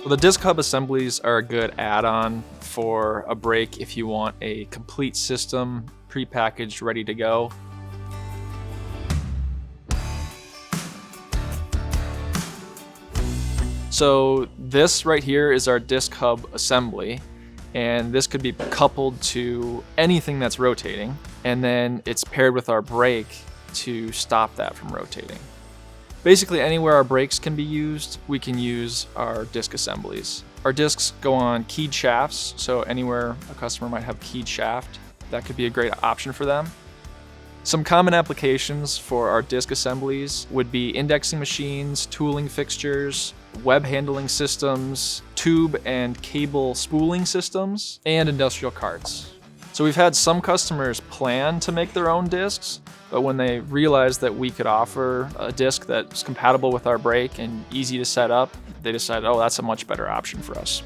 Well, the disc hub assemblies are a good add-on for a brake if you want a complete system pre-packaged, ready to go. So this right here is our disc hub assembly, and this could be coupled to anything that's rotating, and then it's paired with our brake to stop that from rotating. Basically, anywhere our brakes can be used, we can use our disc assemblies. Our discs go on keyed shafts, so anywhere a customer might have a keyed shaft, that could be a great option for them. Some common applications for our disc assemblies would be indexing machines, tooling fixtures, web handling systems, tube and cable spooling systems, and industrial carts. So we've had some customers plan to make their own discs, but when they realized that we could offer a disc that's compatible with our brake and easy to set up, they decided, oh, that's a much better option for us.